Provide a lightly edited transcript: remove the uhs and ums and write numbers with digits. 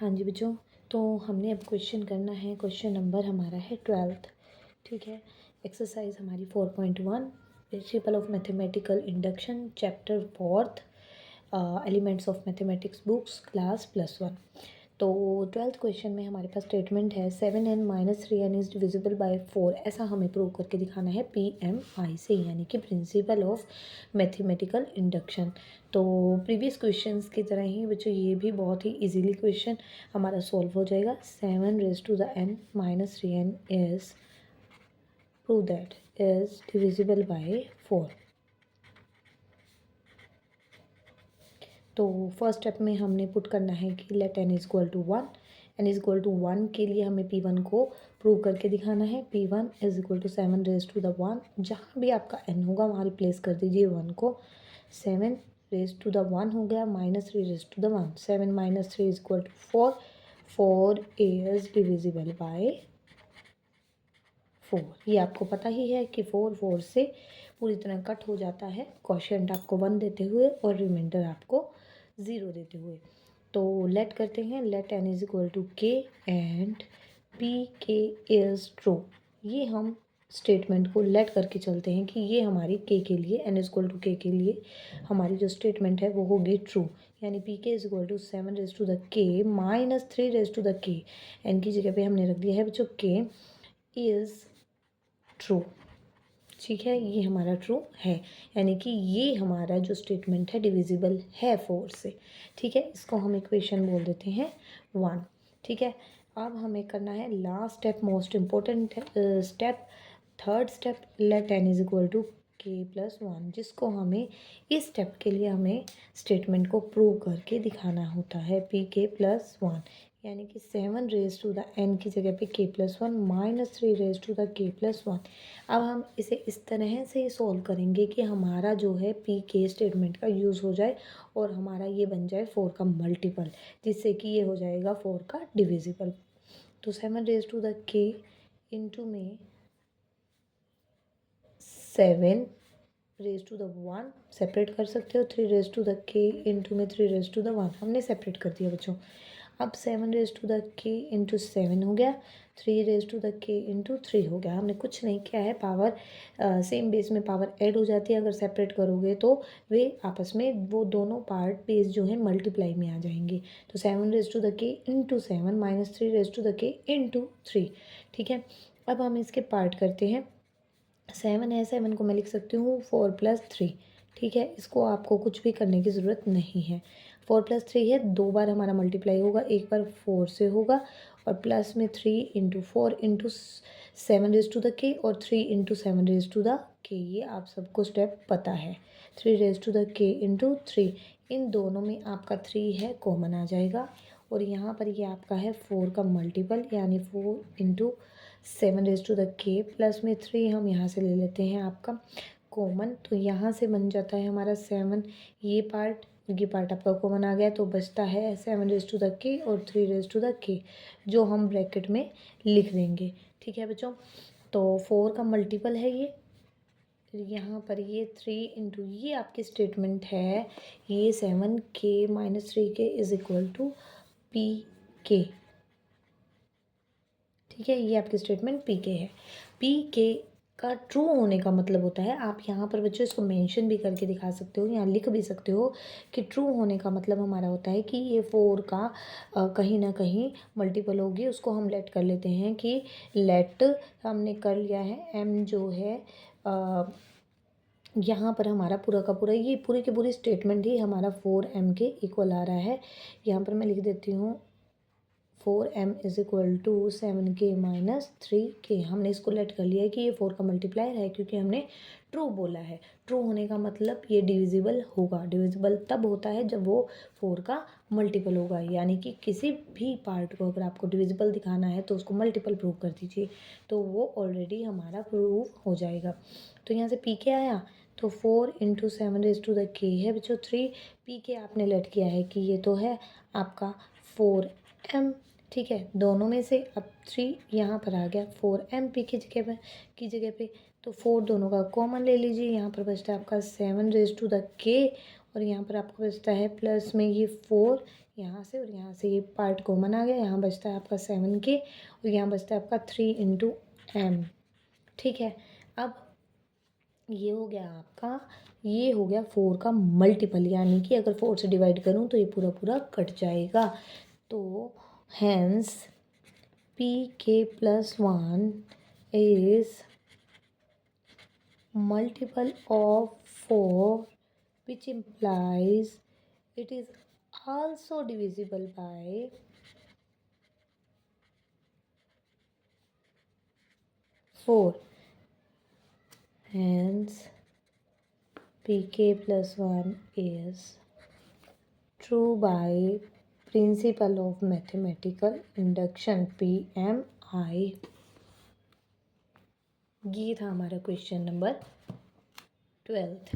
हाँ जी बच्चों, तो हमने अब क्वेश्चन करना है। क्वेश्चन नंबर हमारा है 12th। ठीक है। एक्सरसाइज हमारी 4.1 principle of mathematical induction, chapter 4th, elements of mathematics books, class +1। तो 12th क्वेश्चन में हमारे पास स्टेटमेंट है 7n - 3n is divisible by 4। ऐसा हमें प्रूव करके दिखाना है PMI से, यानी कि प्रिंसिपल ऑफ मैथमेटिकल इंडक्शन। तो प्रीवियस क्वेश्चंस की तरह ही बच्चों ये भी बहुत ही इजीली क्वेश्चन हमारा सॉल्व हो जाएगा। 7n - 3n is prove that is divisible by 4। तो फर्स्ट स्टेप में हमने पुट करना है कि let n is equal to 1। n is equal to 1 के लिए हमें P1 को प्रूव करके दिखाना है। P1 is equal to 7 raise to the 1। जहाँ भी आपका n होगा वहाँ रिप्लेस कर दीजिए 1 को। 7 रेज टू द 1 हो गया, -3 raise to the 1। 7 - 3 is equal to 4। 4 is divisible by 4। ये आपको पता ही है कि 4 से पूरी तरह कट हो जाता है, क्वोशिएंट आपको 1 देते हुए और रिमाइंडर आपको 0 देते हुए। तो लेट करते हैं, let n is equal to k and P k is true. ये हम स्टेटमेंट को लेट करके चलते हैं कि ये हमारी k के लिए, n is equal to k के लिए हमारी जो स्टेटमेंट है वो होगी ट्रू। यानी P k is equal to 7 raise to the k - 3 raise to the k। n की जगह पे हमने रख दिया है बच्चों k इज ट्रू। ठीक है, ये हमारा ट्रू है, यानी कि ये हमारा जो स्टेटमेंट है डिविजिबल है 4 से। ठीक है, इसको हम इक्वेशन बोल देते हैं 1। ठीक है, अब हमें करना है last step, most important step, third step, let n is equal to k+1, जिसको हमें इस स्टेप के लिए हमें स्टेटमेंट को प्रूव करके दिखाना होता है pk+1। यानी कि 7 रेज टू द n की जगह पे k+1 - 3 raise to the k+1। अब हम इसे इस तरह से सॉल्व करेंगे कि हमारा जो है पी के स्टेटमेंट का यूज़ हो जाए और हमारा ये बन जाए 4 का मल्टीपल, जिससे कि ये हो जाएगा 4 का डिविजिबल। तो 7 raise to the k into में 7 रेज टू द 1 सेपरेट कर सकते हो। 3 raise to the k into में 3 रेज टू द 1 हमने सेपरेट कर दिया बच्चों। अब 7 raise to the k into 7 हो गया, 3 raise to the k into 3 हो गया। हमने कुछ नहीं किया है, पावर सेम बेस में पावर ऐड हो जाती है। अगर सेपरेट करोगे तो वे आपस में वो दोनों पार्ट बेस जो है मल्टीप्लाई में आ जाएंगे। तो 7 raise to the k into 7 - 3 raise to the k into 3। ठीक है, अब हम इसके पार्ट करते हैं। 7 है, 7 को मैं लिख सकती हूँ 4 + 3। ठीक है, इसको आपको कुछ भी करने की ज़रूरत नहीं है। 4 + 3 है, 2 बार हमारा मल्टीप्लाई होगा, एक बार 4 से होगा और प्लस में 3 × 4 × 7 रेज टू द k और 3 × 7 रेज टू द k। ये आप सबको स्टेप पता है। 3 raise to the k into 3, इन दोनों में आपका 3 है, कॉमन आ जाएगा और यहाँ पर ये आपका है 4 का मल्टीपल, यानी 4 × 7 raise to the k plus में 3 हम यहाँ से ले लेते हैं आपका कॉमन। तो यहाँ से बन जाता है हमारा 7, ये पार्ट आपका कॉमन आ गया, तो बचता है 7 रेज टू द k और 3 रेज टू द k, जो हम ब्रैकेट में लिख देंगे। ठीक है बच्चों, तो 4 का मल्टीपल है ये, यहाँ पर ये 3 इंटू ये आपकी स्टेटमेंट है, ये 7k - 3k is equal to pk। ठीक है, ये आपकी स्टेटमेंट पी के है। पी के का ट्रू होने का मतलब होता है, आप यहाँ पर बच्चों इसको मेंशन भी करके दिखा सकते हो, यहाँ लिख भी सकते हो कि ट्रू होने का मतलब हमारा होता है कि ये 4 का कहीं ना कहीं मल्टीपल होगी। उसको हम लेट कर लेते हैं कि लेट हमने कर लिया है m जो है यहाँ पर हमारा पूरा का पूरा, ये पूरी की पूरी स्टेटमेंट ही हमारा 4m के इक्वल आ रहा है। यहाँ पर मैं लिख देती हूँ 4m is equal to 7k - 3k। हमने इसको लेट कर लिया है कि ये 4 का मल्टीप्लायर है, क्योंकि हमने ट्रू बोला है। ट्रू होने का मतलब ये डिविजिबल होगा। डिविजिबल तब होता है जब वो 4 का मल्टीपल होगा, यानी कि किसी भी पार्ट को अगर आपको डिविजिबल दिखाना है तो उसको मल्टीपल प्रूव कर दीजिए, तो वो ऑलरेडी हमारा प्रूव हो जाएगा। तो यहाँ से pk आया, तो 4 × 7 रेज टू द k है बच्चों 3। pk आपने लेट किया है कि ये तो है आपका 4m। ठीक है, दोनों में से अब 3 यहाँ पर आ गया, 4m p की जगह पे तो 4 दोनों का कॉमन ले लीजिए। यहाँ पर बचता है आपका 7 रेज टू द k और यहाँ पर आपको बचता है प्लस में ये 4 यहाँ से, और यहाँ से ये पार्ट कॉमन आ गया, यहाँ बचता है आपका 7k और यहाँ बचता है आपका 3 इंटू m। ठीक है, अब ये हो गया आपका, ये हो गया 4 का मल्टीपल, यानी कि अगर 4 से डिवाइड करूँ तो ये पूरा पूरा कट जाएगा। तो hence pk+1 is multiple of 4, which implies it is also divisible by 4. Hence pk+1 is true by principle of mathematical induction, PMI। ये था हमारा क्वेश्चन नंबर 12।